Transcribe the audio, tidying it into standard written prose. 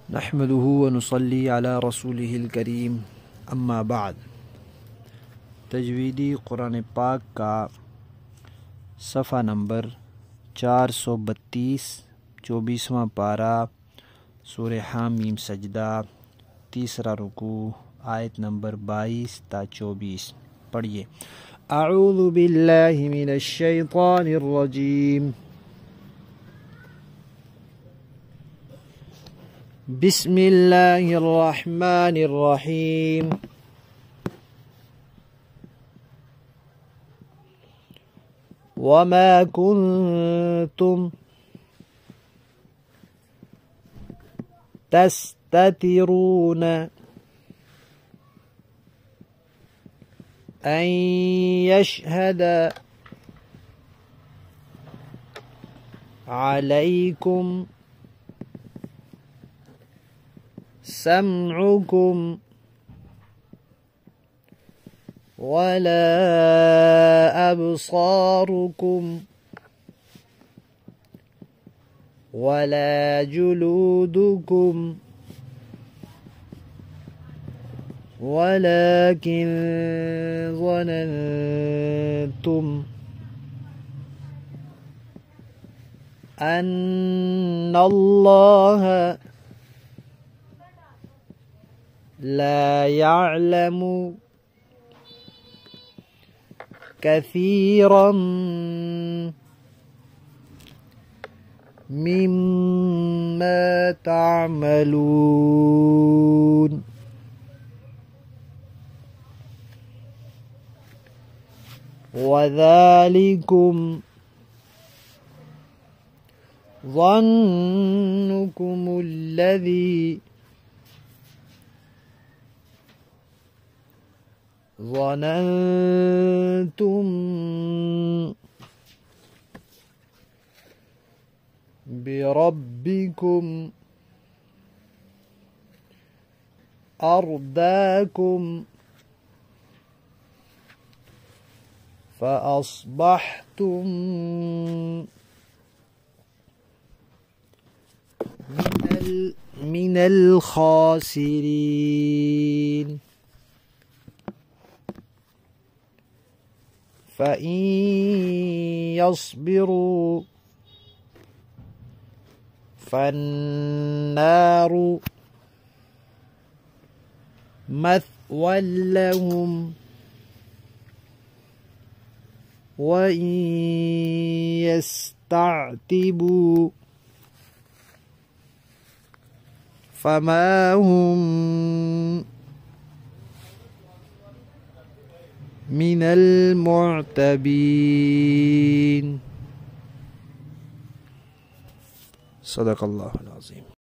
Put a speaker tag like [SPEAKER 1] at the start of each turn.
[SPEAKER 1] नहमदुहु व नुसल्ली अला रसूलिहिल करीम अम्मा बाद। तजवीदी कुरान पाक का सफ़ा नंबर 432, 24वां पारा, सूरह हामीम सजदा, तीसरा रुकू, आयत नंबर 22 ता 24। पढ़िए। अऊज़ु बिल्लाहि मिनश शैतानिर रजीम। बिस्मिल्लाहिर रहमानिर रहीम। वमा कुन्तुम तस्ततिरून अन यशहद अलैकुम समउकुम वला अबसारुकुम वला जुलूदुकुम वलाकिन ज़ननतुम अन्नल्लाह ला यअलमु कसीरम मिम्मा तअमलून। वज़ालिकुम ज़न्नुकुमुल्लज़ी ظننتم بربكم أرداكم فأصبحتم من الخاسرين। فإن يصبروا فالنار مثوى لهم وإن يستعتبوا فما هم من المعتبين। सदक़ल्लाहुल अज़ीम।